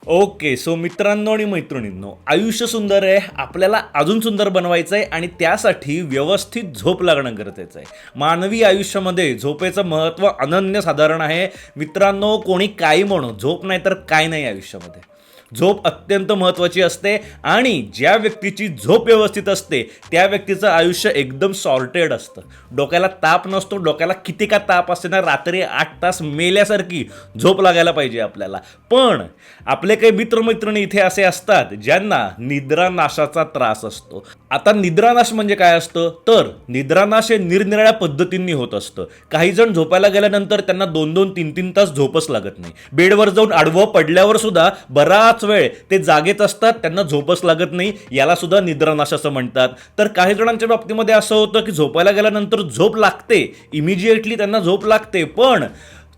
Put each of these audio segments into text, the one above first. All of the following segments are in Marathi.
ओके, सो मित्रांनो आणि मैत्रिणींनो, आयुष्य सुंदर आहे, आपल्याला अजून सुंदर बनवायचं आहे आणि त्यासाठी व्यवस्थित झोप लागणं गरजेचं आहे. मानवी आयुष्यामध्ये झोपेचं महत्त्व अनन्यसाधारण आहे. मित्रांनो, कोणी काही म्हणो, झोप नाही तर काय नाही आयुष्यामध्ये. झोप अत्यंत महत्त्वाची असते आणि ज्या व्यक्तीची झोप व्यवस्थित असते त्या व्यक्तीचं आयुष्य एकदम सॉर्टेड असतं. डोक्याला ताप नसतो, डोक्याला किती का ताप असते ना, रात्री 8 तास मेल्यासारखी झोप लागायला पाहिजे आपल्याला. पण आपले काही मित्रमैत्रिणी इथे असे असतात ज्यांना निद्रानाशाचा त्रास असतो. आता निद्रानाश म्हणजे काय असतं, तर निद्रानाश हे निरनिराळ्या पद्धतींनी होत असतं. काही जण झोपायला गेल्यानंतर त्यांना 2-2, 3-3 तास झोपच लागत नाही. बेडवर जाऊन आडवं पडल्यावर सुद्धा बराच वेळ ते जागेत असतात, त्यांना झोपच लागत नाही. याला सुद्धा निद्रानाश असं म्हणतात. तर काही जणांच्या बाबतीमध्ये असं होतं की झोपायला गेल्यानंतर झोप लागते, इमिजिएटली त्यांना झोप लागते, पण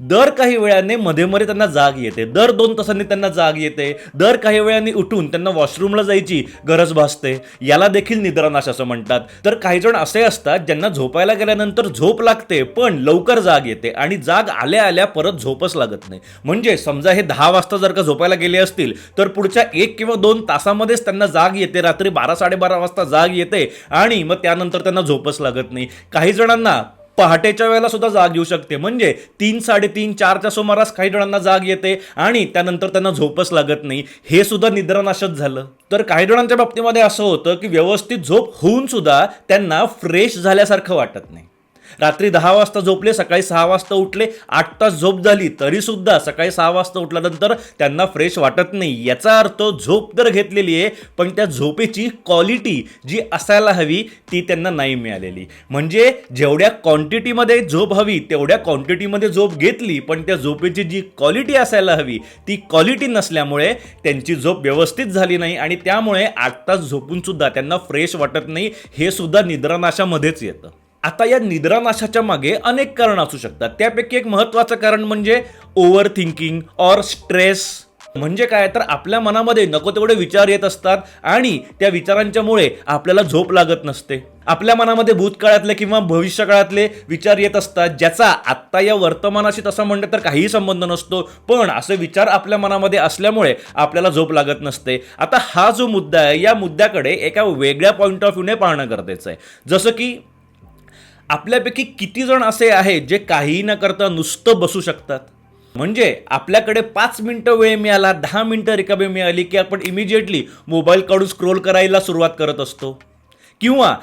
दर काही वेळाने मध्ये मध्ये त्यांना जाग येते, दर 2 तासांनी त्यांना जाग येते, दर काही वेळांनी उठून त्यांना वॉशरूमला जायची गरज भासते. याला देखील निद्रानाश असं म्हणतात. तर काही जण असे असतात ज्यांना झोपायला गेल्यानंतर झोप लागते पण लवकर जाग येते आणि जाग आल्या आल्या परत झोपच लागत नाही. म्हणजे समजा हे 10 वाजता जर का झोपायला गेले असतील तर पुढच्या 1 किंवा 2 तासामध्येच त्यांना जाग येते, रात्री 12-12:30 वाजता जाग येते आणि मग त्यानंतर त्यांना झोपच लागत नाही. काही जणांना पहाटेच्या वेळेला सुद्धा जाग येऊ शकते, म्हणजे 3, 3:30, 4च्या सुमारास काही जणांना जाग येते आणि त्यानंतर त्यांना झोपच लागत नाही. हे सुद्धा निद्रानाशच झालं. तर काही जणांच्या बाबतीमध्ये असं होतं की व्यवस्थित झोप होऊन सुद्धा त्यांना फ्रेश झाल्यासारखं वाटत नाही. रात्री 10 वाजता झोपले, सकाळी 6 वाजता उठले, 8 तास झोप झाली तरी सुद्धा सकाळी 6 वाजता उठल्यानंतर त्यांना फ्रेश वाटत नाही. याचा अर्थ झोप तर घेतलेली आहे पण त्या झोपेची क्वालिटी जी असायला हवी ती त्यांना नाही मिळालेली. म्हणजे जेवढ्या क्वांटिटीमध्ये झोप हवी तेवढ्या क्वांटिटीमध्ये झोप घेतली पण त्या झोपेची जी क्वालिटी असायला हवी ती क्वालिटी नसल्यामुळे त्यांची झोप व्यवस्थित झाली नाही आणि त्यामुळे 8 तास झोपून सुद्धा त्यांना फ्रेश वाटत नाही. हे सुद्धा निद्रानाशामध्येच येतं. आता या निद्रानाशाच्या मागे अनेक कारण असू शकतात. त्यापैकी एक महत्त्वाचं कारण म्हणजे ओव्हर थिंकिंग ऑर स्ट्रेस. म्हणजे काय, तर आपल्या मनामध्ये नको तेवढे विचार येत असतात आणि त्या विचारांच्यामुळे आपल्याला झोप लागत नसते. आपल्या मनामध्ये भूतकाळातले किंवा भविष्यकाळातले विचार येत असतात ज्याचा आत्ता या वर्तमानाशी तसं म्हणलं तर काहीही संबंध नसतो, पण असे विचार आपल्या मनामध्ये असल्यामुळे आपल्याला झोप लागत नसते. आता हा जो मुद्दा आहे या मुद्द्याकडे एका वेगळ्या पॉईंट ऑफ व्ह्यूने पाहणं गरजेचं आहे. जसं की आपल्यापैकी किती जण असे आहेत जे काही न करता नुसतं बसू शकतात. म्हणजे आपल्याकडे 5 मिनिटं वेळ मिळाला, 10 मिनिटं रिकामी मिळाली की आपण इमिजिएटली मोबाईल काढून स्क्रोल करायला सुरुवात करत असतो किंवा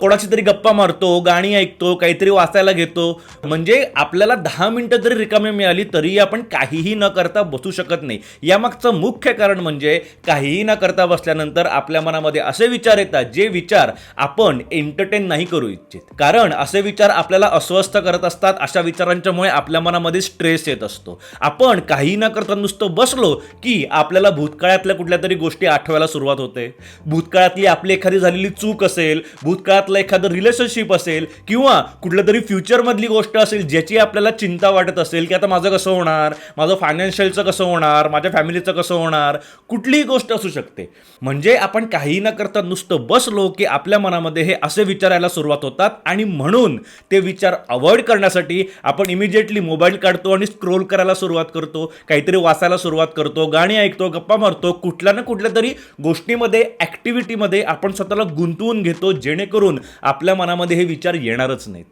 कोणाची तरी गप्पा मारतो, गाणी ऐकतो, काहीतरी वाचायला घेतो. म्हणजे आपल्याला 10 मिनिटं जरी रिकामी मिळाली तरी आपण काहीही न करता बसू शकत नाही. यामागचं मुख्य कारण म्हणजे काहीही न करता बसल्यानंतर आपल्या मनामध्ये असे विचार येतात जे विचार आपण एंटरटेन नाही करू इच्छित, कारण असे विचार आपल्याला अस्वस्थ करत असतात. अशा विचारांच्यामुळे आपल्या मनामध्ये स्ट्रेस येत असतो. आपण काही न करता नुसतं बसलो की आपल्याला भूतकाळातल्या कुठल्या तरी गोष्टी आठवायला सुरुवात होते. भूतकाळातली आपली एखादी झालेली चूक असेल, भूतकाळातलं एखादं रिलेशनशिप असेल किंवा कुठल्या तरी फ्युचरमधली गोष्ट असेल ज्याची आपल्याला चिंता वाटत असेल की आता माझं कसं होणार, माझं फायनान्शियलचं कसं होणार, माझ्या फॅमिलीचं कसं होणार, कुठलीही गोष्ट असू शकते. म्हणजे आपण काही न करता नुसतं बसलो की आपल्या मनामध्ये हे असे विचार यायला सुरुवात होतात आणि म्हणून ते विचार अवॉइड करण्यासाठी आपण इमिजिएटली मोबाईल काढतो आणि स्क्रोल करायला सुरुवात करतो, काहीतरी वाचायला सुरुवात करतो, गाणी ऐकतो, गप्पा मारतो, कुठल्या ना कुठल्या तरी गोष्टीमध्ये, ॲक्टिव्हिटीमध्ये आपण स्वतःला गुंतवून घेतो जेणेकरून आपल्या मनामध्ये हे विचार येणारच नाहीत.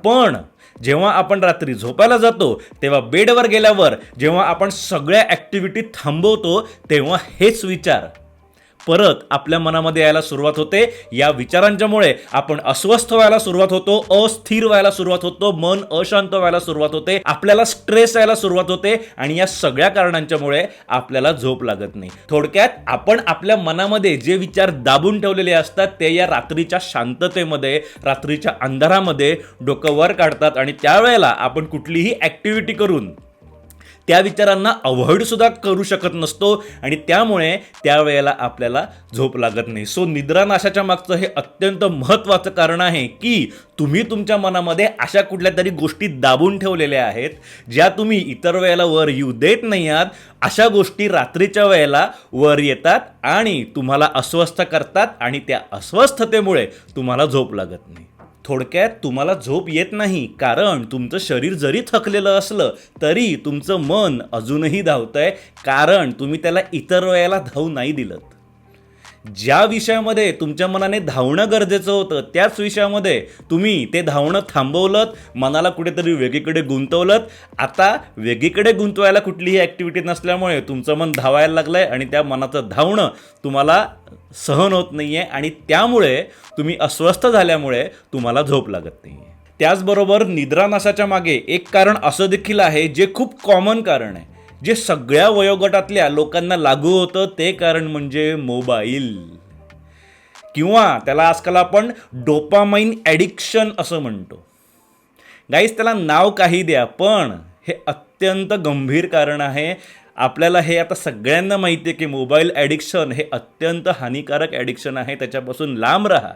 पण जेव्हा आपण रात्री झोपायला जातो तेव्हा बेडवर गेल्यावर जेव्हा आपण सगळ्या ॲक्टिव्हिटी थांबवतो तेव्हा हेच विचार परत आपल्या मनामध्ये यायला सुरुवात होते. या विचारांच्यामुळे आपण अस्वस्थ व्हायला सुरुवात होतो, अस्थिर व्हायला सुरुवात होतो, मन अशांत व्हायला सुरुवात होते, आपल्याला स्ट्रेस यायला सुरुवात होते आणि या सगळ्या कारणांच्यामुळे आपल्याला झोप लागत नाही. थोडक्यात आपण आपल्या मनामध्ये जे विचार दाबून ठेवलेले असतात ते या रात्रीच्या शांततेमध्ये, रात्रीच्या अंधारामध्ये डोकं वर काढतात आणि त्यावेळेला आपण कुठलीही ॲक्टिव्हिटी करून त्या विचारांना अवॉइड सुद्धा करू शकत नसतो आणि त्यामुळे त्यावेळेला आपल्याला झोप लागत नाही. सो निद्रानाशाच्या मागचं हे अत्यंत महत्त्वाचं कारण आहे की तुम्ही तुमच्या मनामध्ये अशा कुठल्या तरी गोष्टी दाबून ठेवलेल्या आहेत ज्या तुम्ही इतर वेळेला वर येऊ देत नाही आहात. अशा गोष्टी रात्रीच्या वेळेला वर येतात आणि तुम्हाला अस्वस्थ करतात आणि त्या अस्वस्थतेमुळे तुम्हाला झोप लागत नाही. थोडक्यात तुम्हाला झोप येत नाही कारण तुमचं शरीर जरी थकलेलं असलं तरी तुमचं मन अजूनही धावतंय, कारण तुम्ही त्याला इतर वेळेला धावू नाही दिलं. ज्या विषयामध्ये तुमच्या मनाने धावणं गरजेचं होतं त्याच विषयामध्ये तुम्ही ते धावणं थांबवलं, मनाला कुठेतरी वेगळीकडे गुंतवलं. आता वेगळीकडे गुंतवायला कुठलीही ॲक्टिव्हिटी नसल्यामुळे तुमचं मन धावायला लागलंय आणि त्या मनाचं धावणं तुम्हाला सहन होत नाही आहे आणि त्यामुळे तुम्ही अस्वस्थ झाल्यामुळे तुम्हाला झोप लागत नाही आहे. त्याचबरोबर निद्रानाशाच्या मागे एक कारण असं देखील आहे जे खूप कॉमन कारण आहे, जे सगळ्या वयोगटातल्या लोकांना लागू होतं. ते कारण म्हणजे मोबाईल, किंवा त्याला आजकाल आपण डोपामाइन ॲडिक्शन असं म्हणतो. गाईस, त्याला नाव काही द्या, पण हे अत्यंत गंभीर कारण आहे. आपल्याला हे आता सगळ्यांना माहिती आहे की मोबाईल ॲडिक्शन हे अत्यंत हानिकारक ॲडिक्शन आहे. त्याच्यापासून लांब राहा.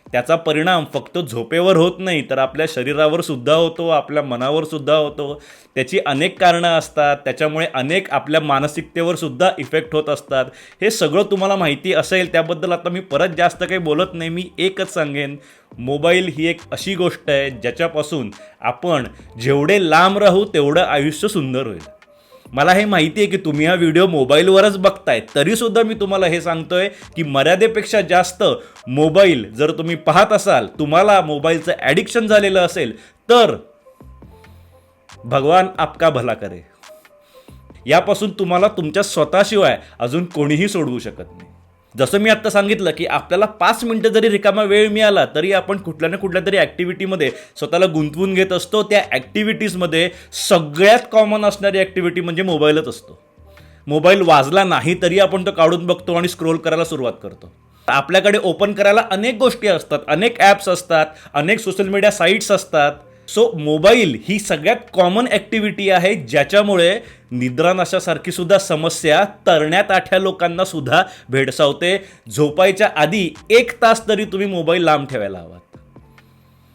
त्याचा परिणाम फक्त झोपेवर होत नाही तर आपल्या शरीरावर सुद्धा होतो, आपल्या मनावर सुद्धा होतो. त्याची अनेक कारणं असतात, त्याच्यामुळे अनेक आपल्या मानसिकतेवर सुद्धा इफेक्ट होत असतात. हे सगळं तुम्हाला माहिती असेल, त्याबद्दल आता मी परत जास्त काही बोलत नाही. मी एकच सांगेन, मोबाईल ही एक अशी गोष्ट आहे ज्याच्यापासून आपण जेवढे लांब राहू तेवढं आयुष्य सुंदर होईल. मला हे माहिती आहे की तुम्ही हा व्हिडिओ मोबाईलवरच बघताय, तरीसुद्धा मी तुम्हाला हे सांगतोय की मर्यादेपेक्षा जास्त मोबाईल जर तुम्ही पाहत असाल, तुम्हाला मोबाईलचं ॲडिक्शन झालेलं असेल, तर भगवान आपका भला करे. यापासून तुम्हाला तुमच्या स्वतःशिवाय अजून कोणीही सोडवू शकत नाही. जसं मी आत्ता सांगितलं की आपल्याला 5 मिनिटं जरी रिकामा वेळ मिळाला तरी आपण कुठल्या ना कुठल्या तरी ॲक्टिव्हिटीमध्ये स्वतःला गुंतवून घेत असतो. त्या ॲक्टिव्हिटीजमध्ये सगळ्यात कॉमन असणारी ॲक्टिव्हिटी म्हणजे मोबाईलच असतो. मोबाईल वाजला नाही तरी आपण तो काढून बघतो आणि स्क्रोल करायला सुरुवात करतो. आपल्याकडे ओपन करायला अनेक गोष्टी असतात, अनेक ॲप्स असतात, अनेक सोशल मीडिया साईट्स असतात. सो मोबाईल ही सगळ्यात कॉमन ॲक्टिव्हिटी आहे ज्याच्यामुळे निद्रानाशासारखी सुद्धा समस्या तरण्या ताठ्या लोकांना सुद्धा भेडसावते. झोपायच्या आधी 1 तास तरी तुम्ही मोबाईल लांब ठेवायला हवात.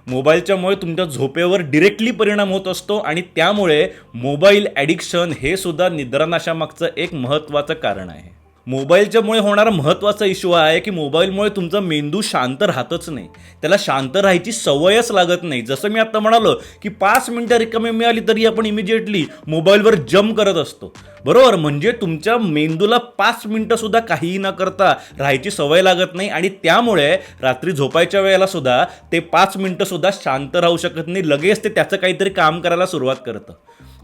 मोबाईलच्यामुळे तुमच्या झोपेवर डिरेक्टली परिणाम होत असतो आणि त्यामुळे मोबाईल ॲडिक्शन हे सुद्धा निद्रानाशामागचं एक महत्त्वाचं कारण आहे. मोबाईलच्यामुळे होणारा महत्त्वाचा इश्यू आहे की मोबाईलमुळे तुमचा मेंदू शांत राहतच नाही, त्याला शांत राहायची सवयच लागत नाही. जसं मी आता म्हणालो की 5 मिनिटं रिकामी मिळाली तरी आपण इमिजिएटली मोबाईलवर जम्प करत असतो, बरोबर. म्हणजे तुमच्या मेंदूला 5 मिनिटंसुद्धा काहीही न करता राहायची सवय लागत नाही आणि त्यामुळे रात्री झोपायच्या वेळेला सुद्धा ते 5 मिनिटंसुद्धा शांत राहू शकत नाही. लगेच ते त्याचं काहीतरी काम करायला सुरुवात करतं,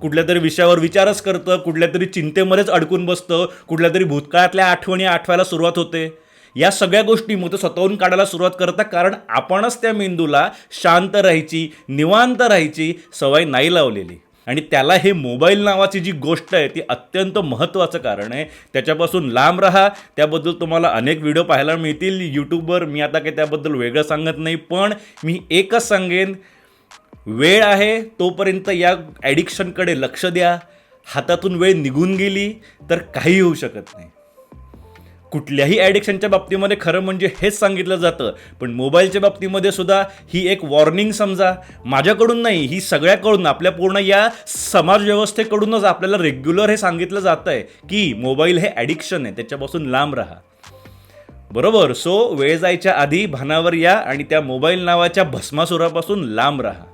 कुठल्या तरी विषयावर विचारच करतं, कुठल्या तरी चिंतेमध्येच अडकून बसतं, कुठल्या तरी भूतकाळातल्या आठवणी आठवायला सुरुवात होते. या सगळ्या गोष्टी मग स्वतःहून काढायला सुरुवात करतात कारण आपणच त्या मेंदूला शांत राहायची, निवांत राहायची सवय नाही लावलेली. आणि त्याला हे मोबाईल नावाची जी गोष्ट आहे ती अत्यंत महत्त्वाचं कारण आहे. त्याच्यापासून लांब राहा. त्याबद्दल तुम्हाला अनेक व्हिडिओ पाहायला मिळतील यूट्यूबवर. मी आता काही त्याबद्दल वेगळं सांगत नाही, पण मी एकच सांगेन, वेळ आहे तोपर्यंत या ॲडिक्शनकडे लक्ष द्या. हातातून वेळ निघून गेली तर काही होऊ शकत नाही. कुठल्याही ॲडिक्शनच्या बाबतीमध्ये खरं म्हणजे हेच सांगितलं जातं, पण मोबाईलच्या बाबतीमध्ये सुद्धा ही एक वॉर्निंग समजा. माझ्याकडून नाही, ही सगळ्याकडून, आपल्या पूर्ण या समाजव्यवस्थेकडूनच आपल्याला रेग्युलर हे सांगितलं जातं आहे की मोबाईल हे ॲडिक्शन आहे, त्याच्यापासून लांब राहा, बरोबर. सो वेळ जायच्या आधी भानावर या आणि त्या मोबाईल नावाच्या भस्मासुरापासून लांब राहा.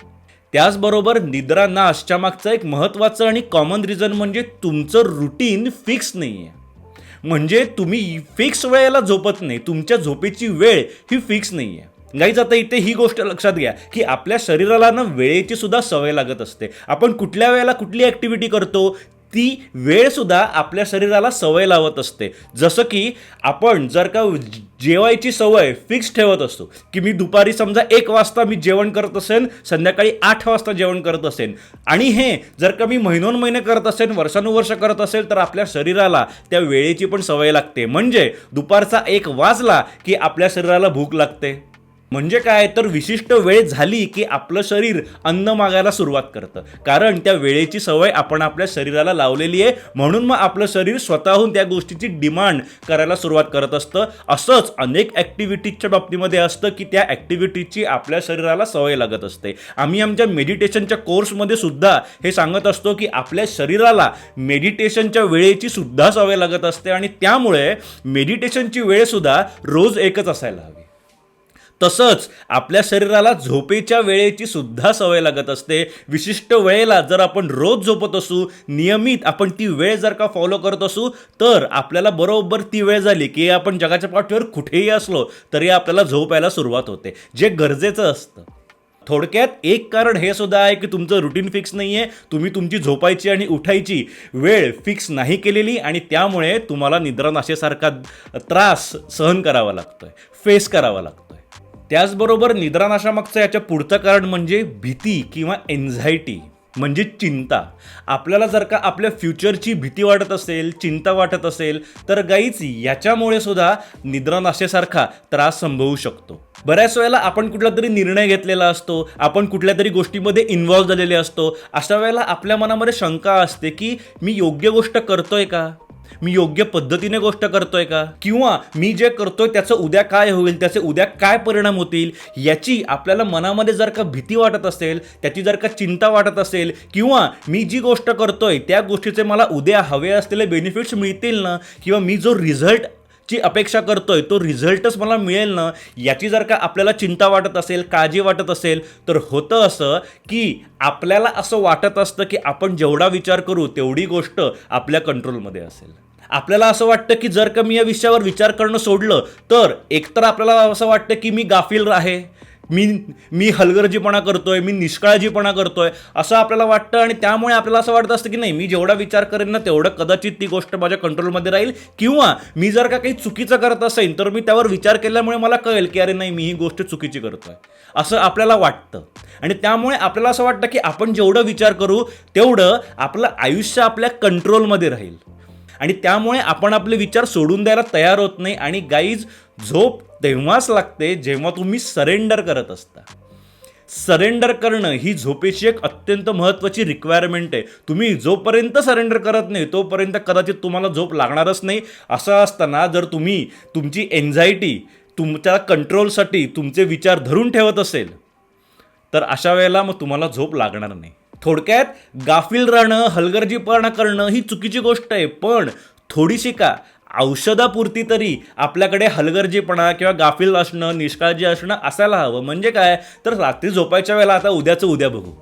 त्याचबरोबर निद्रानाशच्या मागचं एक महत्त्वाचं आणि कॉमन रिझन म्हणजे तुमचं रुटीन फिक्स नाही आहे. म्हणजे तुम्ही फिक्स वेळेला झोपत नाही, तुमच्या झोपेची वेळ ही फिक्स नाही आहे. गाईज, आता इथे ही गोष्ट लक्षात घ्या की आपल्या शरीराला ना वेळेची सुद्धा सवय लागत असते. आपण कुठल्या वेळेला कुठली ॲक्टिव्हिटी करतो ती वेळसुद्धा आपल्या शरीराला सवय लावत असते. जसं की आपण जर का जेवायची सवय फिक्स ठेवत असतो की मी दुपारी समजा 1 वाजता मी जेवण करत असेल, संध्याकाळी 8 वाजता जेवण करत असेल, आणि हे जर का मी महिनोन्महिने करत असेल, वर्षानुवर्ष करत असेल, तर आपल्या शरीराला त्या वेळेची पण सवय लागते. म्हणजे दुपारचा 1 वाजला की आपल्या शरीराला भूक लागते. म्हणजे काय, तर विशिष्ट वेळ झाली की आपलं शरीर अन्न मागायला सुरुवात करतं, कारण त्या वेळेची सवय आपण आपल्या शरीराला लावलेली आहे. म्हणून मग आपलं शरीर स्वतःहून त्या गोष्टीची डिमांड करायला सुरुवात करत असतं. असंच अनेक ॲक्टिव्हिटीजच्या बाबतीमध्ये असतं की त्या ॲक्टिव्हिटीजची आपल्या शरीराला सवय लागत असते. आम्ही आमच्या मेडिटेशनच्या कोर्समध्ये सुद्धा हे सांगत असतो की आपल्या शरीराला मेडिटेशनच्या वेळेची सुद्धा सवय लागत असते आणि त्यामुळे मेडिटेशनची वेळसुद्धा रोज एकच असायला हवी. तसंच आपल्या शरीराला झोपेच्या वेळेची सुद्धा सवय लागत असते. विशिष्ट वेळेला जर आपण रोज झोपत असू, नियमित आपण ती वेळ जर का फॉलो करत असू, तर आपल्याला बरोबर ती वेळ झाली की आपण जगाच्या पाठीवर कुठेही असलो तरी आपल्याला झोप यायला सुरुवात होते, जे गरजेचं असतं. थोडक्यात एक कारण हे सुद्धा आहे की तुमचं रुटीन फिक्स नाही आहे. तुम्ही तुमची झोपायची आणि उठायची वेळ फिक्स नाही केलेली आणि त्यामुळे तुम्हाला निद्रानाशेसारखा त्रास सहन करावा लागतोय, फेस करावा लागतोय. त्याचबरोबर निद्रानाशामागचं याच्या पुढचं कारण म्हणजे भीती किंवा एन्झायटी, म्हणजे चिंता. आपल्याला जर का आपल्या फ्युचरची भीती वाटत असेल, चिंता वाटत असेल, तर गाईच याच्यामुळे सुद्धा निद्रानाशेसारखा त्रास संभवू शकतो. बऱ्याच वेळेला आपण कुठला तरी निर्णय घेतलेला असतो, आपण कुठल्या तरी गोष्टीमध्ये इन्व्हॉल्व झालेले असतो. अशा वेळेला आपल्या मनामध्ये शंका असते की मी योग्य गोष्ट करतोय का, मी योग्य पद्धतीने गोष्ट करतोय का, किंवा मी जे करतोय त्याचं उद्या काय होईल, त्याचे उद्या काय परिणाम होतील, याची आपल्याला मनामध्ये जर का भीती वाटत असेल, त्याची जर का चिंता वाटत असेल, किंवा मी जी गोष्ट करतोय त्या गोष्टीचे मला उद्या हवे असलेले बेनिफिट्स मिळतील ना, किंवा मी जो रिझल्ट ची अपेक्षा करतोय तो रिझल्टच मला मिळेल ना, याची जर का आपल्याला चिंता वाटत असेल, काळजी वाटत असेल, तर होतं असं की आपल्याला असं वाटत असतं की आपण जेवढा विचार करू तेवढी गोष्ट आपल्या कंट्रोलमध्ये असेल. आपल्याला असं वाटतं की जर का मी या विषयावर विचार करणं सोडलं तर एकतर आपल्याला असं वाटतं की मी गाफील आहे, मी हलगर्जीपणा करतोय, मी निष्काळजीपणा करतोय असं आपल्याला वाटतं. आणि त्यामुळे आपल्याला असं वाटत असतं की नाही, मी जेवढा विचार करेन ना तेवढं कदाचित ती गोष्ट माझ्या कंट्रोलमध्ये राहील, किंवा मी जर का काही चुकीचं करत असेल तर मी त्यावर विचार केल्यामुळे मला कळेल की अरे नाही, मी ही गोष्ट चुकीची करतोय, असं आपल्याला वाटतं. आणि त्यामुळे आपल्याला असं वाटतं की आपण जेवढं विचार करू तेवढं आपलं आयुष्य आपल्या कंट्रोलमध्ये राहील. आणि त्यामुळे आपण आपले विचार सोडून द्यायला तयार होत नाही. आणि गाईज, झोप तेव्हाच लागते जेव्हा तुम्ही सरेंडर करत असता. सरेंडर करणं ही झोपेची एक अत्यंत महत्त्वाची रिक्वायरमेंट आहे. तुम्ही जोपर्यंत सरेंडर करत नाही तोपर्यंत कदाचित तुम्हाला झोप लागणारच नाही. असं असताना जर तुम्ही तुमची एन्झायटी तुमच्या कंट्रोलसाठी तुमचे विचार धरून ठेवत असेल तर अशा वेळेला मग तुम्हाला झोप लागणार नाही. थोडक्यात गाफील राहणं, हलगर्जीपणा करणं ही चुकीची गोष्ट आहे, पण थोडीशी का औषधापुरती तरी आपल्याकडे हलगर्जीपणा किंवा गाफील असणं, निष्काळजी असणं असायला हवं. म्हणजे काय, तर रात्री झोपायच्या वेळेला आता उद्याचं उद्या बघू,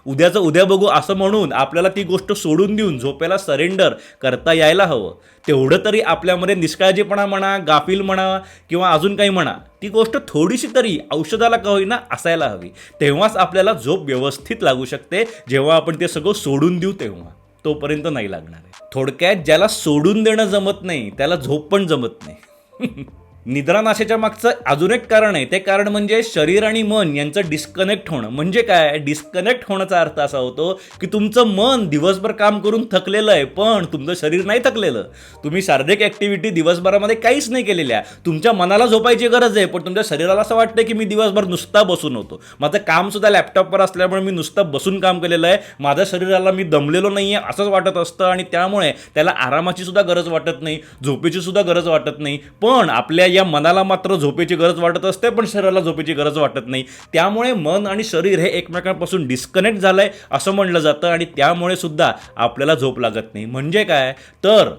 उद्याचं उद्या बघू असं म्हणून आपल्याला ती गोष्ट सोडून देऊन झोपेला सरेंडर करता यायला हवं. तेवढं तरी आपल्यामध्ये निष्काळजीपणा म्हणा, गाफील म्हणा किंवा अजून काही म्हणा, ती गोष्ट थोडीशी तरी औषधाला का होईना असायला हवी. तेव्हाच आपल्याला झोप व्यवस्थित लागू शकते. जेव्हा आपण ते सगळं सोडून देऊ तेव्हा, तोपर्यंत नाही लागणार आहे. थोडक्यात ज्याला सोडून देणं जमत नाही त्याला झोप पण जमत नाही. निद्रानाशाच्या मागचं अजून एक कारण आहे, ते कारण म्हणजे शरीर आणि मन यांचं डिस्कनेक्ट होणं. म्हणजे काय, डिस्कनेक्ट होण्याचा अर्थ असा होतो की तुमचं मन दिवसभर काम करून थकलेलं आहे पण तुमचं शरीर नाही थकलेलं. तुम्ही शारीरिक ॲक्टिव्हिटी दिवसभरामध्ये काहीच नाही केलेल्या, तुमच्या मनाला झोपायची गरज आहे पण तुमच्या शरीराला असं वाटतं की मी दिवसभर नुसता बसून होतो, माझं कामसुद्धा लॅपटॉपवर असल्यामुळे मी नुसतं बसून काम केलेलं आहे, माझ्या शरीराला मी दमलेलो नाही आहे असंच वाटत असतं. आणि त्यामुळे त्याला आरामाची सुद्धा गरज वाटत नाही, झोपेची सुद्धा गरज वाटत नाही. पण आपल्या या मनाला मात्र झोपेची गरज वाटत असते पण शरीराला झोपेची गरज वाटत नाही. त्यामुळे मन आणि शरीर हे एकमेकांपासून डिस्कनेक्ट झालंय असं म्हणलं जातं. आणि त्यामुळे सुद्धा आपल्याला झोप लागत नाही. म्हणजे काय, तर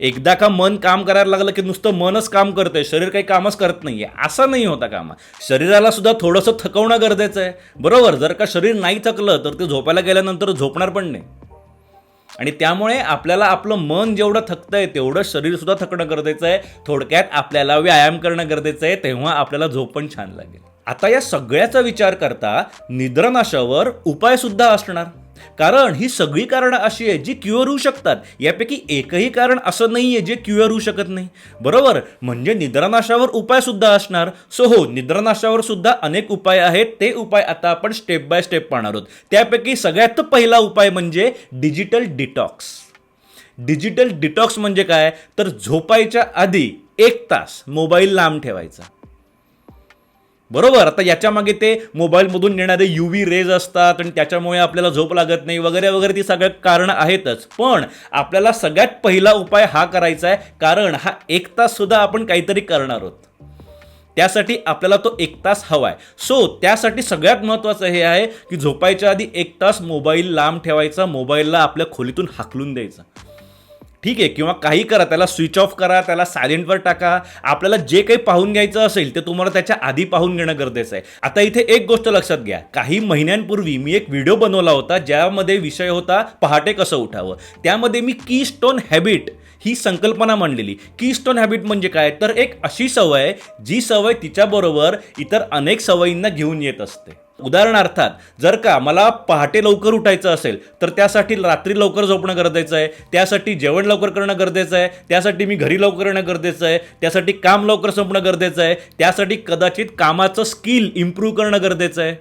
एकदा का मन काम करायला लागलं की नुसतं मनच काम करतंय, शरीर काही कामच करत नाहीये असं नाही होता कामा. शरीराला सुद्धा थोडंसं थकवणं गरजेचं आहे, बरोबर. जर का शरीर नाही थकलं तर ते झोपायला गेल्यानंतर झोपणार पण नाही. आणि त्यामुळे आपल्याला आपलं मन जेवढं थकतंय तेवढं शरीर सुद्धा थकणं गरजेचं आहे. थोडक्यात आपल्याला व्यायाम करणं गरजेचं आहे, तेव्हा आपल्याला झोप पण छान लागेल. आता या सगळ्याचा विचार करता निद्रानाशावर उपाय सुद्धा असणार, कारण ही सगळी कारणं अशी आहेत जी क्युअर होऊ शकतात. यापैकी एकही कारण असं नाही आहे जे क्युअर होऊ शकत नाही, बरोबर. म्हणजे निद्रानाशावर उपाय सुद्धा असणार. सो हो, निद्रानाशावर सुद्धा अनेक उपाय आहेत. ते उपाय आता आपण स्टेप बाय स्टेप पाहणार आहोत. त्यापैकी सगळ्यात पहिला उपाय म्हणजे डिजिटल डिटॉक्स. डिजिटल डिटॉक्स म्हणजे काय, तर झोपायच्या आधी 1 तास मोबाईल लांब ठेवायचा, बरोबर. आता याच्या मागे ते मोबाईलमधून येणारे UV रेज असतात आणि त्याच्यामुळे आपल्याला झोप लागत नाही वगैरे वगैरे, ती सगळ्या कारणं आहेतच. पण आपल्याला सगळ्यात पहिला उपाय हा करायचा आहे, कारण हा 1 तास सुद्धा आपण काहीतरी करणार आहोत. त्यासाठी आपल्याला तो 1 तास हवा आहे. सो त्यासाठी सगळ्यात महत्त्वाचं हे आहे की झोपायच्या आधी 1 तास मोबाईल लांब ठेवायचा, मोबाईलला आपल्या खोलीतून हाकलून द्यायचा. ठीक आहे, किंवा काही करा, त्याला स्विच ऑफ करा, त्याला सायलेंटवर टाका. आपल्याला जे काही पाहून घ्यायचं असेल ते तुम्हाला त्याच्या आधी पाहून घेणं गरजेचं आहे. आता इथे एक गोष्ट लक्षात घ्या, काही महिन्यांपूर्वी मी एक व्हिडिओ बनवला होता ज्यामध्ये विषय होता पहाटे कसं उठावं. त्यामध्ये मी कीस्टोन हॅबिट ही संकल्पना मांडलेली. कीस्टोन हॅबिट म्हणजे काय, तर एक अशी सवय जी सवय तिच्याबरोबर इतर अनेक सवयींना घेऊन येत असते. उदाहरणार्थात जर का मला पहाटे लवकर उठायचं असेल तर त्यासाठी रात्री लवकर झोपणं गरजेचं आहे, त्यासाठी जेवण लवकर करणं गरजेचं आहे, त्यासाठी मी घरी लवकर येणं गरजेचं आहे, त्यासाठी काम लवकर संपणं गरजेचं आहे, त्यासाठी कदाचित कामाचं स्किल इम्प्रूव्ह करणं गरजेचं आहे.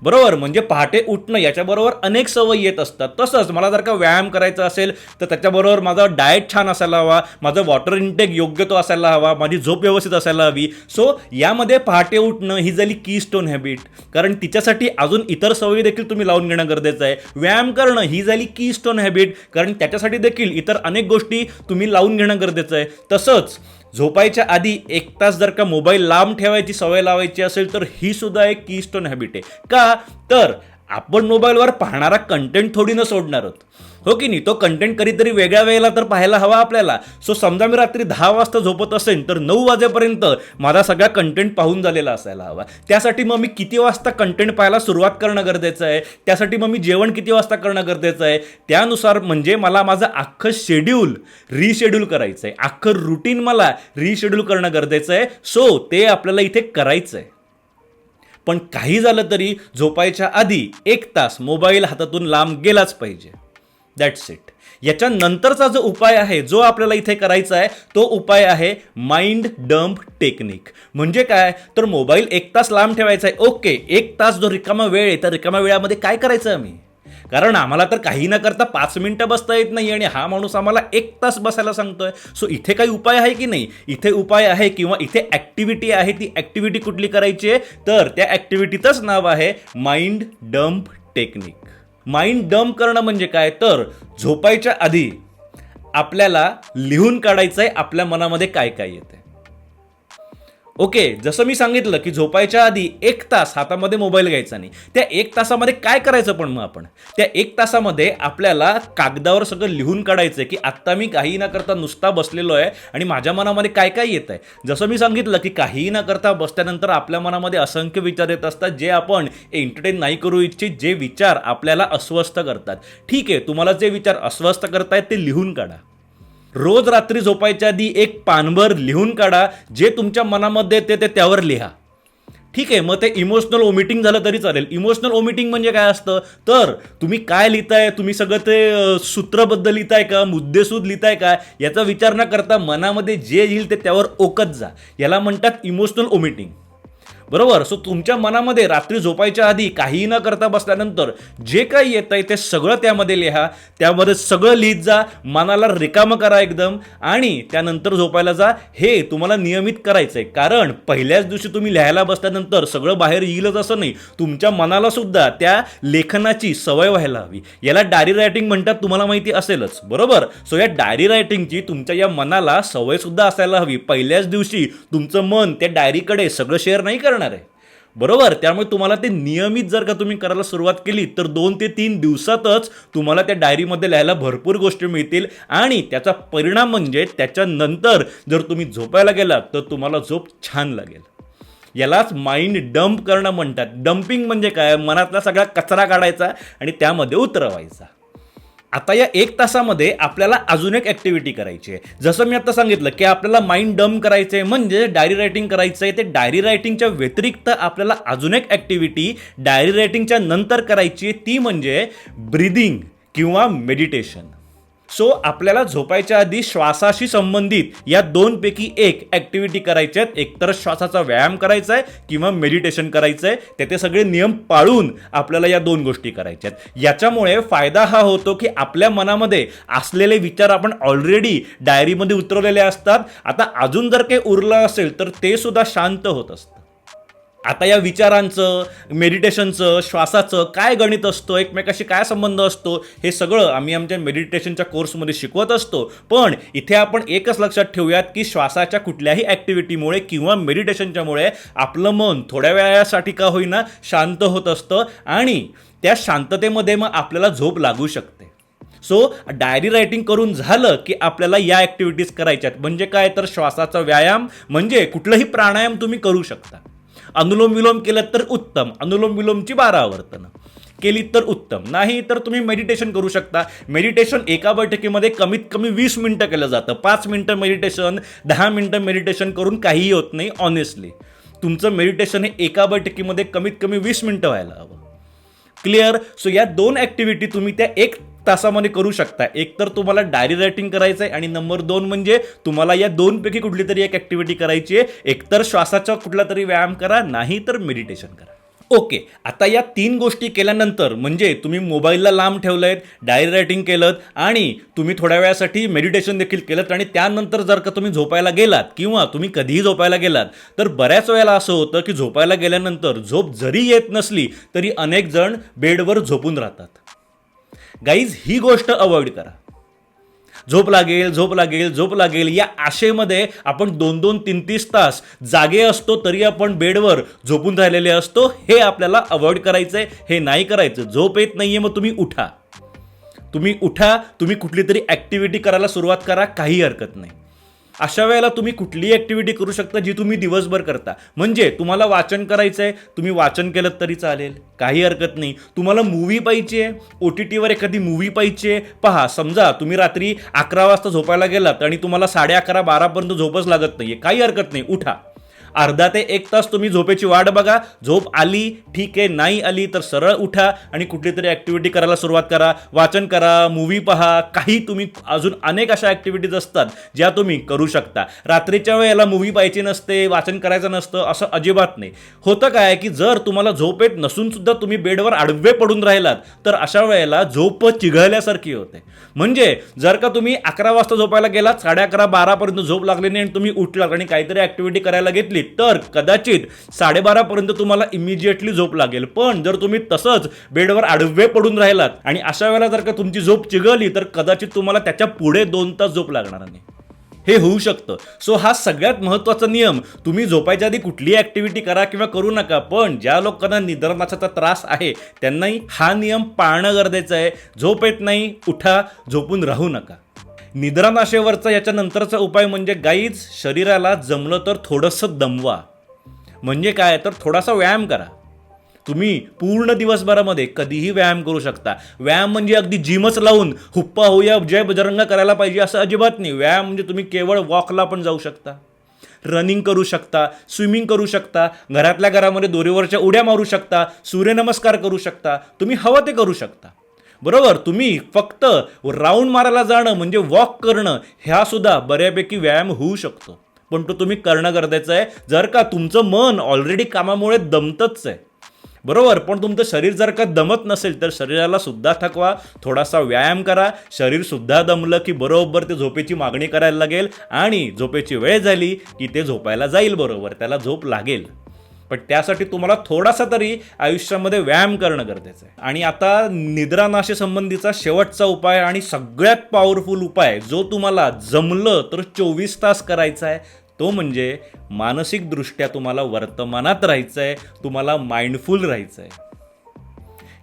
बरोबर, म्हणजे पहाटे उठणं याच्याबरोबर अनेक सवयी येत असतात. तसंच मला जर का व्यायाम करायचा असेल तर त्याच्याबरोबर माझा डाएट छान असायला हवा, माझं वॉटर इनटेक योग्य तो असायला हवा, माझी झोप व्यवस्थित असायला हवी. सो यामध्ये पहाटे उठणं ही झाली कीस्टोन हॅबिट, कारण तिच्यासाठी अजून इतर सवयी देखील तुम्ही लावून घेणं गरजेचं आहे. व्यायाम करणं ही झाली कीस्टोन हॅबिट, कारण त्याच्यासाठी देखील इतर अनेक गोष्टी तुम्ही लावून घेणं गरजेचं आहे. तसंच झोपायच्या आधी 1 तास जर का मोबाईल लांब ठेवायची सवय लावायची असेल तर ही सुद्धा एक कीस्टोन हॅबिट आहे. का, तर आपण मोबाईलवर पाहणारा कंटेंट थोडी न सोडणार आहोत, हो की नाही. तो कंटेंट कधीतरी वेगळ्या वेळेला तर पाहायला हवा आपल्याला. सो समजा मी रात्री 10 वाजता झोपत असेल तर 9 वाजेपर्यंत माझा सगळा कंटेंट पाहून झालेला असायला हवा. त्यासाठी मग मी किती वाजता कंटेंट पाहायला सुरुवात करणं गरजेचं आहे, त्यासाठी मग मी जेवण किती वाजता करणं गरजेचं आहे, त्यानुसार म्हणजे मला माझं अख्खं शेड्यूल रिशेड्यूल करायचं आहे, अख्खं रुटीन मला रिशेड्यूल करणं गरजेचं आहे. सो ते आपल्याला इथे करायचं आहे. पण काही झालं तरी झोपायच्या आधी 1 तास मोबाईल हातातून लांब गेलाच पाहिजे. That's it. याच्यानंतरचा जो उपाय आहे जो आपल्याला इथे करायचा आहे तो उपाय आहे माइंड डंप टेक्निक. म्हणजे काय, तर मोबाईल 1 तास लांब ठेवायचा आहे. ओके, 1 तास जो रिकामा वेळ आहे त्या रिकाम्या वेळामध्ये काय करायचं आम्ही, कारण आम्हाला तर काही न करता 5 मिनिटं बसता येत नाही आणि हा माणूस आम्हाला 1 तास बसायला सांगतोय. सो इथे काही उपाय आहे की नाही, इथे उपाय आहे किंवा इथे ॲक्टिव्हिटी आहे. ती ॲक्टिव्हिटी कुठली करायची आहे, तर त्या ॲक्टिव्हिटीचंच नाव आहे mind dump technique. Mind dump करणं म्हणजे काय, तर झोपायच्या आधी आपल्याला लिहून काढायचं आहे आपल्या मनामध्ये काय काय येते. ओके, जसं मी सांगितलं की झोपायच्या आधी 1 तास हातामध्ये मोबाईल घ्यायचा नाही. त्या 1 तासामध्ये काय करायचं, पण मग आपण त्या 1 तासामध्ये आपल्याला कागदावर सगळं लिहून काढायचं की आत्ता मी काही न करता नुसता बसलेलो आहे आणि माझ्या मनामध्ये काय काय येत आहे. जसं मी सांगितलं की काही न करता बसल्यानंतर आपल्या मनामध्ये असंख्य विचार येत असतात जे आपण एंटरटेन नाही करू इच्छित, जे विचार आपल्याला अस्वस्थ करतात. ठीक आहे, तुम्हाला जे विचार अस्वस्थ करतायत ते लिहून काढा. रोज रात्री झोपायच्या आधी 1 पानभर लिहून काढा. जे तुमच्या मनामध्ये येते ते त्यावर लिहा. ठीक आहे, मग ते इमोशनल ओमिटिंग झालं तरी चालेल. इमोशनल ओमिटिंग म्हणजे काय असतं, तर तुम्ही काय लिहिताय, तुम्ही सगळं ते सूत्रबद्ध लिहिताय का, मुद्देसूद लिहिताय का, याचा विचार न करता मनामध्ये जे येईल ते त्यावर ओकत जा. याला म्हणतात इमोशनल ओमिटिंग. बरोबर. सो तुमच्या मनामध्ये रात्री झोपायच्या आधी काही न करता बसल्यानंतर जे काही येत आहे ते सगळं त्यामध्ये लिहा, त्यामध्ये सगळं लिहित जा, मनाला रिकामं करा एकदम आणि त्यानंतर झोपायला जा. हे तुम्हाला नियमित करायचं आहे, कारण पहिल्याच दिवशी तुम्ही लिहायला बसल्यानंतर सगळं बाहेर येईलच असं नाही. तुमच्या मनाला सुद्धा त्या लेखनाची सवय व्हायला हवी. याला डायरी रायटिंग म्हणतात, तुम्हाला माहिती असेलच. बरोबर. सो या डायरी रायटिंगची तुमच्या या मनाला सवय सुद्धा असायला हवी. पहिल्याच दिवशी तुमचं मन त्या डायरीकडे सगळं शेअर नाही करणार आहे. बरोबर. त्यामुळे तुम्हाला ते नियमित जर का तुम्ही करायला सुरुवात केली तर 2 ते 3 दिवसातच तुम्हाला त्या डायरीमध्ये लिहायला भरपूर गोष्टी मिळतील आणि त्याचा परिणाम म्हणजे त्याच्यानंतर जर तुम्ही झोपायला गेलात तर तुम्हाला झोप छान लागेल. यालाच माइंड डंप करणं म्हणतात. डंपिंग म्हणजे काय, मनातला सगळा कचरा काढायचा आणि त्यामध्ये उतरवायचा. आता या 1 तासामध्ये आपल्याला अजून एक ॲक्टिव्हिटी करायची आहे. जसं मी आता सांगितलं की आपल्याला माइंड डंप करायचं आहे म्हणजे डायरी रायटिंग करायचं आहे. ते डायरी रायटिंगच्या व्यतिरिक्त आपल्याला अजून एक ॲक्टिव्हिटी डायरी रायटिंगच्या नंतर करायची आहे, ती म्हणजे ब्रीदिंग किंवा मेडिटेशन. सो आपल्याला झोपायच्या आधी श्वासाशी संबंधित या 2 पैकी एक ॲक्टिव्हिटी करायच्या आहेत. एकतर श्वासाचा व्यायाम करायचा आहे किंवा मेडिटेशन करायचं आहे. त्याचे सगळे नियम पाळून आपल्याला या 2 गोष्टी करायच्या आहेत. याच्यामुळे फायदा हा होतो की आपल्या मनामध्ये असलेले विचार आपण ऑलरेडी डायरीमध्ये उतरवलेले असतात. आता अजून जर काही उरलं असेल तर ते सुद्धा शांत होत असतं. आता या विचारांचं, मेडिटेशनचं, श्वासाचं काय गणित असतं, एकमेकाशी काय संबंध असतो, हे सगळं आम्ही आमच्या मेडिटेशनच्या कोर्समध्ये शिकवत असतो. पण इथे आपण एकच लक्षात ठेवूयात की श्वासाच्या कुठल्याही ॲक्टिव्हिटीमुळे किंवा मेडिटेशनच्यामुळे आपलं मन थोड्या वेळासाठी का होईना शांत होत असतं आणि त्या शांततेमध्ये मग आपल्याला झोप लागू शकते. सो डायरी रायटिंग करून झालं की आपल्याला या ॲक्टिव्हिटीज करायच्यात. म्हणजे काय तर श्वासाचा व्यायाम, म्हणजे कुठलंही प्राणायाम तुम्ही करू शकता. अनुलोम विलोम केलं तर उत्तम, अनुलोम विलोमची 12 आवर्तनं केली तर उत्तम. नाही तर तुम्ही मेडिटेशन करू शकता. मेडिटेशन एका बैठकीमध्ये कमीत कमी 20 मिनिटं केलं जातं. 5 मिनिटं मेडिटेशन, 10 मिनिटं मेडिटेशन करून काहीही होत नाही. ऑनेस्टली तुमचं मेडिटेशन हे एका बैठकीमध्ये कमीत कमी 20 मिनिटं व्हायला हवं. क्लिअर? सो या 2 ॲक्टिव्हिटी तुम्ही त्या 1 तासामध्ये करू शकता. एक तर तुम्हाला डायरी रायटिंग करायचं आहे आणि नंबर 2 म्हणजे तुम्हाला या 2 पैकी कुठली तरी एक ॲक्टिव्हिटी करायची आहे. एकतर श्वासाचा कुठला तरी व्यायाम करा, नाही तर मेडिटेशन करा. ओके, आता या 3 गोष्टी केल्यानंतर म्हणजे तुम्ही मोबाईलला लांब ठेवलंय, डायरी रायटिंग केलं आणि तुम्ही थोड्या वेळासाठी मेडिटेशन देखील केलं आणि त्यानंतर जर का तुम्ही झोपायला गेलात किंवा तुम्ही कधीही झोपायला गेलात तर बऱ्याच वेळेला असं होतं की झोपायला गेल्यानंतर झोप जरी येत नसली तरी अनेक जण बेडवर झोपून राहतात. गाईज, ही गोष्ट अवॉइड करा. झोप लागेल झोप लागेल झोप लागेल या आशेमध्ये आपण 2-2, 3-3 तास जागे असतो तरी आपण बेडवर झोपून राहिलेले असतो. हे आपल्याला अवॉइड करायचंय. हे नाही करायचं. झोप येत नाहीये मग तुम्ही उठा. तुम्ही कुठली तरी ॲक्टिव्हिटी करायला सुरुवात करा. काही हरकत नाही. अशा वेळेला तुम्ही कुठलीही ॲक्टिव्हिटी करू शकता जी तुम्ही दिवसभर करता. म्हणजे तुम्हाला वाचन करायचं आहे, तुम्ही वाचन केलं तरी चालेल, काही हरकत नाही. तुम्हाला मूव्ही पाहिजे आहे, OTTवर एखादी मूव्ही पाहिजे आहे, पहा. समजा तुम्ही रात्री 11 वाजता झोपायला गेलात आणि तुम्हाला 11:30, 12पर्यंत झोपच लागत नाही आहे, काही हरकत नाही, उठा. अर्धा ते 1 तास तुम्ही झोपेची वाट बघा. झोप आली ठीक आहे, नाही आली तर सरळ उठा आणि कुठली तरी ॲक्टिव्हिटी करायला सुरुवात करा. वाचन करा, मूव्ही पहा, काही तुम्ही अजून अनेक अशा ॲक्टिव्हिटीज असतात ज्या तुम्ही करू शकता. रात्रीच्या वेळेला मूव्ही पाहायची नसते, वाचन करायचं नसतं असं अजिबात नाही. होतं काय की जर तुम्हाला झोप येत नसून सुद्धा तुम्ही बेडवर आडवे पडून राहिलात तर अशा वेळेला झोप चिघळल्यासारखी होते. म्हणजे जर का तुम्ही 11 वाजता झोपायला गेलात, 11:30, 12पर्यंत झोप लागली नाही आणि तुम्ही उठलात आणि काहीतरी ॲक्टिव्हिटी करायला घेतली तर कदाचित 12:30पर्यंत तुम्हाला इमिजिएटली झोप लागेल. पण जर तुम्ही तसंच बेडवर आडवे पडून राहिलात आणि अशा वेळेला जर का तुमची झोप चिघळली तर कदाचित तुम्हाला त्याच्या पुढे 2 तास झोप लागणार नाही. हे होऊ शकतं. सो हा सगळ्यात महत्त्वाचा नियम. तुम्ही झोपायच्या आधी कुठलीही ॲक्टिव्हिटी करा किंवा करू नका, पण ज्या लोकांना निद्रानाशाचा त्रास आहे त्यांनाही हा नियम पाळणं गरजेचं आहे. झोप येत नाही, उठा, झोपून राहू नका. निद्रानाशेवरचा याच्यानंतरचा उपाय म्हणजे गाईज, शरीराला जमलं तर थोडंसं दमवा. म्हणजे काय तर थोडासा व्यायाम करा. तुम्ही पूर्ण दिवसभरामध्ये कधीही व्यायाम करू शकता. व्यायाम म्हणजे अगदी जिमच लावून हुप्पा होया जय बजरंग करायला पाहिजे असं अजिबात नाही. व्यायाम म्हणजे तुम्ही केवळ वॉकला पण जाऊ शकता, रनिंग करू शकता, स्विमिंग करू शकता, घरातल्या घरामध्ये दोरीवरच्या उड्या मारू शकता, सूर्यनमस्कार करू शकता, तुम्ही हवं ते करू शकता. बरोबर? तुम्ही फक्त राऊंड मारायला जाणं म्हणजे वॉक करणं ह्या सुद्धा बऱ्यापैकी व्यायाम होऊ शकतो. पण तो तुम्ही करणं गरजेचं आहे जर का तुमचं मन ऑलरेडी कामामुळे दमतच आहे. बरोबर? पण तुमचं शरीर जर का दमत नसेल तर शरीराला सुद्धा थकवा, थोडासा व्यायाम करा. शरीर सुद्धा दमलं की बरोबर ते झोपेची मागणी करायला लागेल आणि झोपेची वेळ झाली की ते झोपायला जाईल. बरोबर? त्याला झोप लागेल. पण त्यासाठी तुम्हाला थोडासा तरी आयुष्यामध्ये व्यायाम करणं गरजेचं आहे. आणि आता निद्रानाशेसंबंधीचा शेवटचा उपाय आणि सगळ्यात पॉवरफुल उपाय जो तुम्हाला जमलं तर 24 तास करायचा आहे तो म्हणजे मानसिकदृष्ट्या तुम्हाला वर्तमानात राहायचं आहे, तुम्हाला माइंडफुल राहायचं आहे.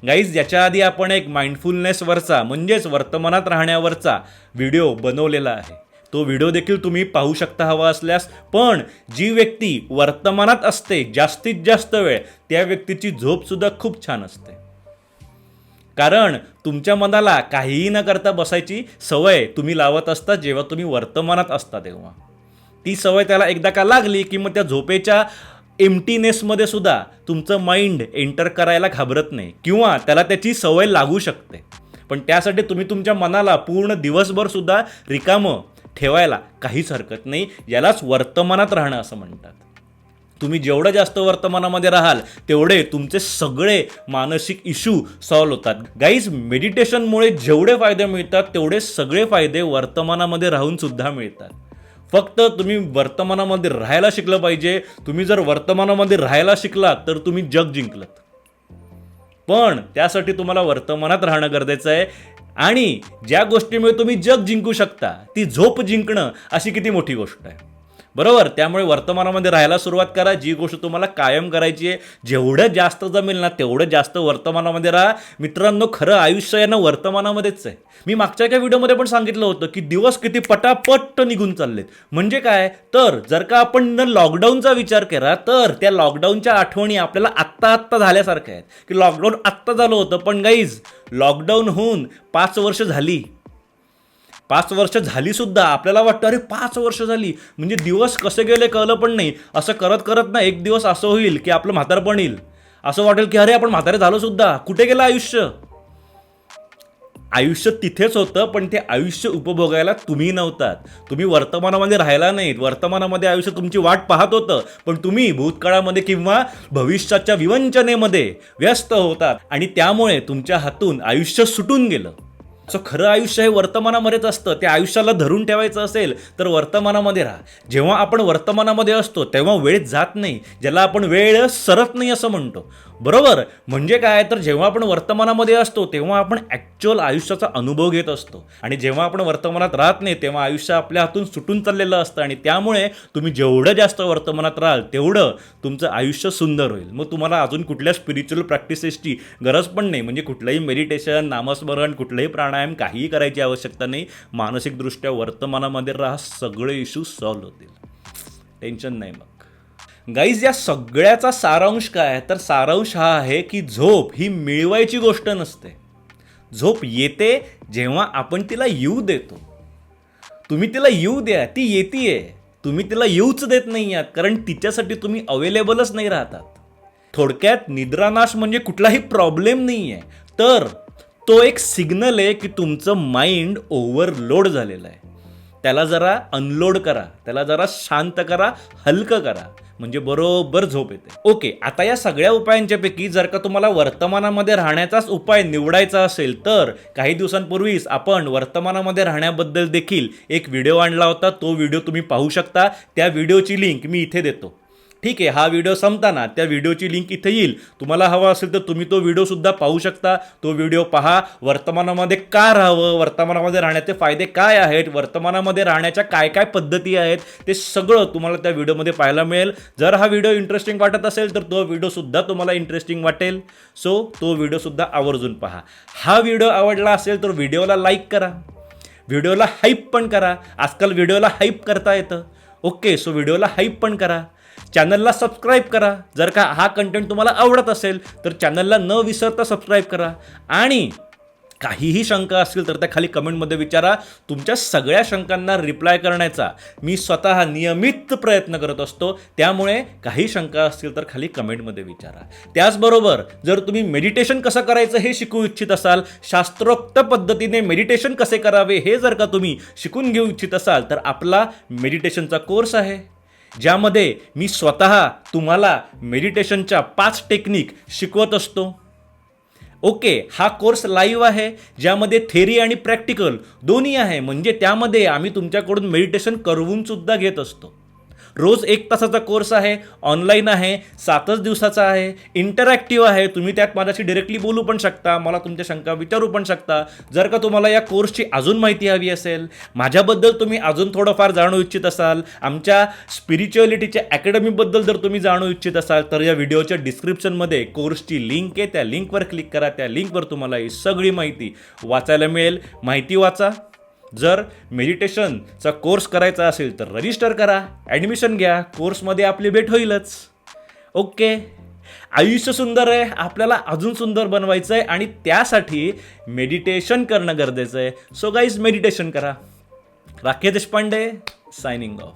गाईज, याच्या आधी आपण एक माइंडफुलनेसवरचा म्हणजेच वर्तमानात राहण्यावरचा व्हिडिओ बनवलेला आहे. तो व्हिडिओ देखील तुम्ही पाहू शकता हवा असल्यास. पण जी व्यक्ती वर्तमानात असते जास्तीत जास्त वेळ त्या व्यक्तीची झोपसुद्धा खूप छान असते. कारण तुमच्या मनाला काहीही न करता बसायची सवय तुम्ही लावत असता जेव्हा तुम्ही वर्तमानात असता तेव्हा. ती सवय त्याला एकदा का लागली की मग त्या झोपेच्या एम्प्टीनेसमध्ये सुद्धा तुमचं माइंड एंटर करायला घाबरत नाही किंवा त्याला त्याची सवय लागू शकते. पण त्यासाठी तुम्ही तुमच्या मनाला पूर्ण दिवसभर सुद्धा रिकामं ठेवायला काहीच हरकत नाही. यालाच वर्तमानात राहणं असं म्हणतात. तुम्ही जेवढं जास्त वर्तमानामध्ये राहाल तेवढे तुमचे सगळे मानसिक इश्यू सॉल्व्ह होतात. गाईज, मेडिटेशनमुळे जेवढे फायदे मिळतात तेवढे सगळे फायदे वर्तमानामध्ये राहून सुद्धा मिळतात. फक्त तुम्ही वर्तमानामध्ये राहायला शिकलं पाहिजे. तुम्ही जर वर्तमानामध्ये राहायला शिकलात तर तुम्ही जग जिंकलात. पण त्यासाठी तुम्हाला वर्तमानात राहणं गरजेचं आहे. आणि ज्या गोष्टीमुळे तुम्ही जग जिंकू शकता ती झोप जिंकणं अशी किती मोठी गोष्ट आहे. बरोबर. त्यामुळे वर्तमानामध्ये राहायला सुरुवात करा. जी गोष्ट तुम्हाला कायम करायची आहे, जेवढं जास्त जमेल ना तेवढं जास्त वर्तमानामध्ये राहा. मित्रांनो, खरं आयुष्य आहे ना वर्तमानामध्येच आहे. मी मागच्या एका व्हिडिओमध्ये पण सांगितलं होतं की दिवस किती पटापट निघून चाललेत. म्हणजे काय, तर जर का आपण लॉकडाऊनचा विचार केला तर त्या लॉकडाऊनच्या आठवणी आपल्याला आत्ता झाल्यासारख्या आहेत की लॉकडाऊन आत्ता झालं होतं, पण गाईज लॉकडाऊन होऊन 5 वर्ष झाली. 5 वर्ष झाली सुद्धा आपल्याला वाटतं अरे 5 वर्ष झाली म्हणजे दिवस कसे गेले कळलं पण नाही. असं करत करत ना एक दिवस असं होईल की आपलं म्हातारपण येईल. असं वाटेल की अरे आपण म्हातारे झालो सुद्धा, कुठे गेलं आयुष्य. आयुष्य तिथेच होतं, पण ते आयुष्य उपभोगायला तुम्ही नव्हतात. तुम्ही वर्तमानामध्ये राहायला नाहीत. वर्तमानामध्ये आयुष्य तुमची वाट पाहत होतं, पण तुम्ही भूतकाळामध्ये किंवा भविष्याच्या विवंचनेमध्ये व्यस्त होतात आणि त्यामुळे तुमच्या हातून आयुष्य सुटून गेलं. सो खरं आयुष्य हे वर्तमानामध्येच असतं. त्या आयुष्याला धरून ठेवायचं असेल तर वर्तमानामध्ये राहा. जेव्हा आपण वर्तमानामध्ये असतो तेव्हा वेळ जात नाही, ज्याला आपण वेळ सरत नाही असं म्हणतो. बरोबर. म्हणजे काय, तर जेव्हा आपण वर्तमानामध्ये असतो तेव्हा आपण ॲक्च्युअल आयुष्याचा अनुभव घेत असतो आणि जेव्हा आपण वर्तमानात राहत नाही तेव्हा आयुष्य आपल्या हातून सुटून चाललेलं असतं आणि त्यामुळे तुम्ही जेवढं जास्त वर्तमानात राहाल तेवढं तुमचं आयुष्य सुंदर होईल. मग तुम्हाला अजून कुठल्या स्पिरिच्युअल प्रॅक्टिसेसची गरज पण नाही. म्हणजे कुठलंही मेडिटेशन, नामस्मरण, कुठलंही प्राणायाम काहीही करायची आवश्यकता नाही. मानसिकदृष्ट्या वर्तमानामध्ये राहा, सगळे इश्यू सॉल्व्ह होतील. टेन्शन नाही. मग गाईज, या सगळ्याचा सारांश काय, तर सारांश हा आहे की झोप ही मिळवायची गोष्ट नसते. झोप येते जेव्हा आपण तिला येऊ देतो. तुम्ही तिला येऊ द्या, ती येतीये. तुम्ही तिला येऊच देत नाही आहात, कारण तिच्यासाठी तुम्ही अवेलेबलच नाही राहतात. थोडक्यात निद्रानाश म्हणजे कुठलाही प्रॉब्लेम नाही आहे, तर तो एक सिग्नल आहे की तुमचं माइंड ओव्हरलोड झालेलं आहे. त्याला जरा अनलोड करा, त्याला जरा शांत करा, हलकं करा, म्हणजे बरोबर झोप येते. ओके, आता या सगळ्या उपायांच्यापैकी जर का तुम्हाला वर्तमानामध्ये राहण्याचाच उपाय निवडायचा असेल तर काही दिवसांपूर्वीच आपण वर्तमानामध्ये राहण्याबद्दल देखील एक व्हिडिओ आणला होता. तो व्हिडिओ तुम्ही पाहू शकता. त्या व्हिडिओची लिंक मी इथे देतो. ठीक आहे, हा व्हिडिओ संपताना त्या व्हिडिओची लिंक इथे येईल. तुम्हाला हवा असेल तर तुम्ही तो व्हिडिओसुद्धा पाहू शकता. तो व्हिडिओ पहा. वर्तमानामध्ये का राहावं, वर्तमानामध्ये राहण्याचे फायदे काय आहेत, वर्तमानामध्ये राहण्याच्या काय काय पद्धती आहेत, ते सगळं तुम्हाला त्या व्हिडिओमध्ये पाहायला मिळेल. जर हा व्हिडिओ इंटरेस्टिंग वाटत असेल तर तो व्हिडिओसुद्धा तुम्हाला इंटरेस्टिंग वाटेल. सो तो व्हिडिओसुद्धा आवर्जून पहा. हा व्हिडिओ आवडला असेल तर व्हिडिओला लाईक करा, व्हिडिओला हाईप पण करा. आजकाल व्हिडिओला हाईप करता येतं. ओके, सो व्हिडिओला हाईप पण करा. चॅनलला सबस्क्राईब करा. जर का हा कंटेंट तुम्हाला आवडत असेल तर चॅनलला न विसरता सबस्क्राईब करा. आणि काहीही शंका असतील तर त्या खाली कमेंटमध्ये विचारा. तुमच्या सगळ्या शंकांना रिप्लाय करण्याचा मी स्वतः नियमित प्रयत्न करत असतो. त्यामुळे काही शंका असतील तर खाली कमेंटमध्ये विचारा. त्याचबरोबर जर तुम्ही मेडिटेशन कसं करायचं हे शिकू इच्छित असाल, शास्त्रोक्त पद्धतीने मेडिटेशन कसे करावे हे जर का तुम्ही शिकून घेऊ इच्छित असाल तर आपला मेडिटेशनचा कोर्स आहे, ज्यामध्ये मी स्वतः तुम्हाला मेडिटेशनच्या 5 टेक्निक शिकवत असतो. ओके, हा कोर्स लाईव्ह आहे, ज्यामध्ये थेरी आणि प्रॅक्टिकल दोन्ही आहे. म्हणजे त्यामध्ये आम्ही तुमच्याकडून मेडिटेशन करवून सुद्धा घेत असतो. रोज 1 तासाचा कोर्स आहे, ऑनलाईन आहे, 7च दिवसाचा आहे, इंटरॅक्टिव्ह आहे. तुम्ही त्यात माझ्याशी डायरेक्टली बोलू पण शकता, मला तुमच्या शंका विचारू पण शकता. जर का तुम्हाला या कोर्सची अजून माहिती हवी असेल, माझ्याबद्दल तुम्ही अजून थोडंफार जाणू इच्छित असाल, आमच्या स्पिरिच्युअलिटीच्या अकॅडमीबद्दल जर तुम्ही जाणू इच्छित असाल तर या व्हिडिओच्या डिस्क्रिप्शनमध्ये कोर्सची लिंक आहे. त्या लिंकवर क्लिक करा. त्या लिंकवर तुम्हाला ही सगळी माहिती वाचायला मिळेल. माहिती वाचा. जर मेडिटेशनचा कोर्स करायचा असेल तर रजिस्टर करा, ॲडमिशन घ्या. कोर्समध्ये आपली भेट होईलच. ओके, आयुष्य सुंदर आहे, आपल्याला अजून सुंदर बनवायचं आहे आणि त्यासाठी मेडिटेशन करणं गरजेचं आहे. सो गाईज, मेडिटेशन करा. Rakesh Deshpande signing off.